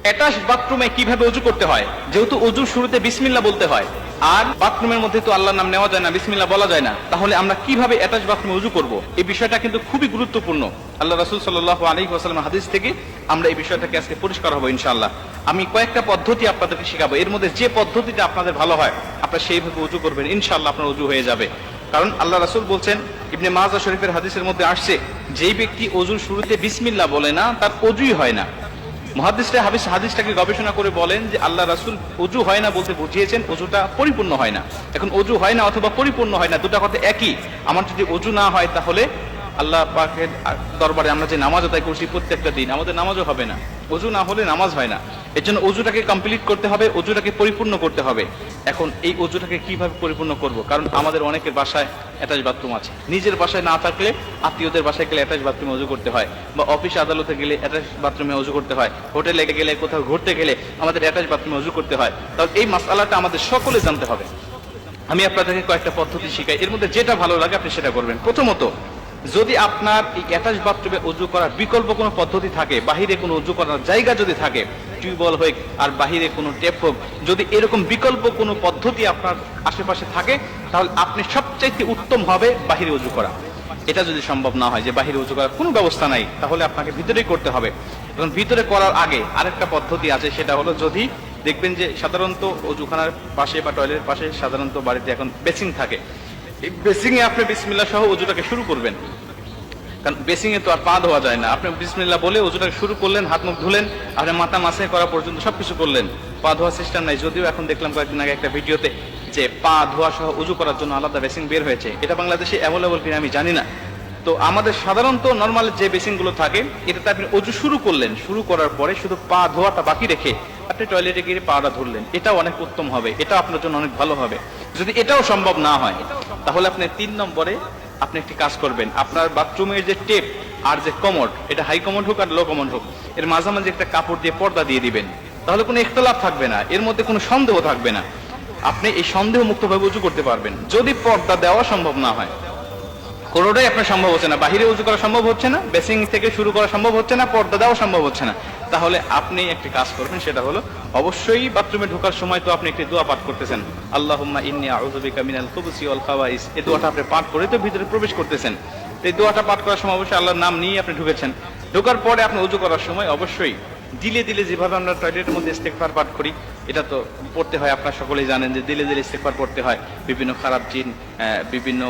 Attach বাথরুমে কিভাবে ওযু করতে হয়? যেহেতু ওযুর শুরুতে বিসমিল্লাহ বলতে হয়, আর বাথরুমের মধ্যে তো আল্লাহর নাম নেওয়া যায় না, বিসমিল্লাহ বলা যায় না, তাহলে আমরা কিভাবে অ্যাটাচ বাথরুমে ওযু করব? এই বিষয়টা কিন্তু খুবই গুরুত্বপূর্ণ। আল্লাহ রাসূল সাল্লাল্লাহু আলাইহি ওয়াসাল্লাম হাদিস থেকে আমরা এই বিষয়টাকে আজকে পরিষ্কার হবো ইনশাআল্লাহ। আমি কয়েকটা পদ্ধতি আপনাদেরকে শেখাবো, এর মধ্যে যে পদ্ধতিটা আপনাদের ভালো হয় আপনারা সেইভাবে ওযু করবেন, ইনশাআল্লাহ আপনার ওযু হয়ে যাবে। কারণ আল্লাহ রাসূল বলছেন, ইবনে মাজাহ শরীফের হাদিসের মধ্যে আসছে, যেই ব্যক্তি ওযুর শুরুতে বিসমিল্লাহ বলে না তার ওযুই হয় না। মুহাদ্দিসরা হাদিসটাকে গবেষণা করে বলেন যে আল্লাহ রাসূল ওযু হয় না বলতে বুঝিয়েছেন ওযুটা পরিপূর্ণ হয় না। এখন ওযু হয় না অথবা পরিপূর্ণ হয় না, দুটো কথা একই। আমার যদি ওযু না হয় তাহলে আল্লাহ পাকের দরবারে আমরা যে নামাজ আদায় করছি প্রত্যেকটা দিন, আমাদের নামাজও হবে না। ওযু না হলে নামাজ হয় না। এর জন্য ওযুটাকে কমপ্লিট করতে হবে, ওযুটাকে পরিপূর্ণ করতে হবে। এখন এই ওযুটাকে কিভাবে পরিপূর্ণ করব? কারণ আমাদের অনেকের বাসায় অ্যাটাচ বাথরুম আছে, নিজের বাসায় না থাকলে আত্মীয়দের বাসায় গেলে অ্যাটাচ বাথরুমে ওযু করতে হয়, বা অফিস আদালতে গেলে অ্যাটাচ বাথরুমে ওযু করতে হয়, হোটেলে গেলে, কোথাও ঘুরতে গেলে আমাদের অ্যাটাচ বাথরুমে ওযু করতে হয়। তাহলে এই মাসআলাটা আমাদের সকলে জানতে হবে। আমি আপনাদেরকে কয়েকটা পদ্ধতি শিখাই, এর মধ্যে যেটা ভালো লাগে আপনি সেটা করবেন। প্রথমত, যদি আপনার এই অ্যাটাচ বাথরুমে ওযু করার বিকল্প কোনো পদ্ধতি থাকে, বাহিরে কোনো ওযু করার জায়গা যদি থাকে, টিউবওয়েল হোক আর বাহিরে কোনো টেপ হোক, যদি এরকম বিকল্প কোনো পদ্ধতি আপনার আশেপাশে থাকে, তাহলে আপনি সবচাইতে উত্তম হবে বাহিরে ওযু করা। এটা যদি সম্ভব না হয় যে বাহিরে ওযু করার কোনো ব্যবস্থা নাই, তাহলে আপনাকে ভিতরেই করতে হবে। এবং ভিতরে করার আগে আরেকটা পদ্ধতি আছে, সেটা হলো, যদি দেখবেন যে সাধারণত ওযুখানার পাশে বা টয়লেটের পাশে সাধারণত বাড়িতে এখন বেসিং থাকে, এই বেসিংয়ে আপনি বিসমিল্লাহ সহ ওযুটাকে শুরু করবেন। কারণ বেসিংয়ে তো আর পা ধোয়া যায় না, আপনি বিসমিল্লাহ বলে ওযুটাকে শুরু করলেন, হাত মুখ ধুলেন, আপনি মাথা মাসাই করা পর্যন্ত সবকিছু করলেন, পা ধোয়া সিস্টেম নাই। যদিও এখন দেখলাম কয়েকদিন আগে একটা ভিডিওতে যে পা ধোয়া সহ ওযু করার জন্য আলাদা বেসিং বের হয়েছে, এটা বাংলাদেশে অ্যাভেলেবল কিনা আমি জানি না। তো আমাদের সাধারণত নর্মাল যে বেসিং গুলো থাকে, এটাতে আপনি ওযু শুরু করলেন, শুরু করার পরে শুধু পা ধোয়াটা বাকি রেখে আপনি টয়লেটে গিয়ে পাটা ধরলেন, এটাও অনেক উত্তম হবে, এটা আপনার জন্য অনেক ভালো হবে। যদি এটাও সম্ভব না হয়, তাহলে আপনি 3 নম্বরে আপনি একটি কাজ করবেন, আপনার বাথরুমের যে টেপ আর যে কমোড, এটা হাই কমোড হোক আর লো কমোড হোক, এর মাঝামাঝি একটা কাপড় দিয়ে পর্দা দিয়ে দিবেন। তাহলে কোনো ইখতিলাফ থাকবে না, এর মধ্যে কোনো সন্দেহ থাকবে না, আপনি এই সন্দেহ মুক্তভাবে ওযু করতে পারবেন। যদি পর্দা দেওয়া সম্ভব না হয়, কোনোটাই আপনার সম্ভব হচ্ছে না, বাহিরে ওযু করা সম্ভব হচ্ছে না, বেসিং থেকে শুরু করা সম্ভব হচ্ছে না, পর্দা দেওয়া সম্ভব হচ্ছে না, তাহলে আপনি একটি কাজ করবেন, সেটা হলো অবশ্যই বাথরুমে ঢোকার সময় তো আপনি একটি দোয়া পাঠ করতেছেন, আল্লাহুম্মা ইন্নী আউযু বিকা মিনাল খুবুসি ওয়াল খাবাইস। এই দোয়াটা আপনি পাঠ করে তো ভিতরে প্রবেশ করতেছেন। এই দোয়াটা পাঠ করার সময় অবশ্যই আল্লাহর নাম নিয়ে আপনি ঢুকেছেন। ঢোকার পরে আপনি ওযু করার সময় অবশ্যই দিলে দিলে, যেভাবে আমরা টয়লেটের মধ্যে ইস্তেগফার পাঠ করি, এটা তো পড়তে হয়, আপনারা সকলেই জানেন যে দিলে দিলে ইস্তেগফার পড়তে হয় বিভিন্ন খারাপ জিন, বিভিন্ন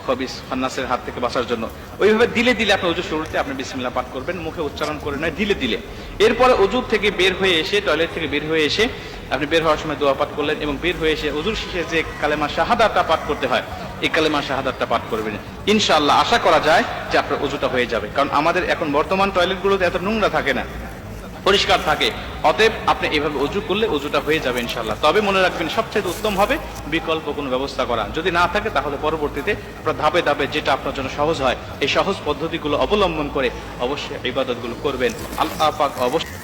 খবিস খান্নাসের হাত থেকে বাঁচার জন্য। ওইভাবে দিলে দিলে আপনি ওযু শুরুতে আপনি বিসমিল্লাহ পাঠ করবেন, মুখে উচ্চারণ করে নয়, দিলে দিলে। এরপরে ওযু থেকে বের হয়ে এসে, টয়লেট থেকে বের হয়ে এসে আপনি বের হওয়ার সময় দোয়া পাঠ করলেন, এবং বের হয়ে এসে ওযুর শেষে যে কালেমা শাহাদাতটা পাঠ করতে হয়, এই কালেমা শাহাদাতটা পাঠ করবেন। ইনশাআল্লাহ আশা করা যায় যে আপনার ওযুটা হয়ে যাবে। কারণ আমাদের এখন বর্তমান টয়লেটগুলোতে এত নোংরা থাকে না, পরিষ্কার থাকে। অতএব আপনি এইভাবে ওযু করলে ওযুটা হয়ে যাবে ইনশাআল্লাহ। তবে মনে রাখবেন, সবচেয়ে উত্তম হবে বিকল্প কোনো ব্যবস্থা করা। যদি না থাকে, তাহলে পরবর্তীতে আপনার ধাপে ধাপে যেটা আপনার জন্য সহজ হয়, এই সহজ পদ্ধতিগুলো অবলম্বন করে অবশ্যই ইবাদতগুলো করবেন। আল্লাহ পাক অবশ্যই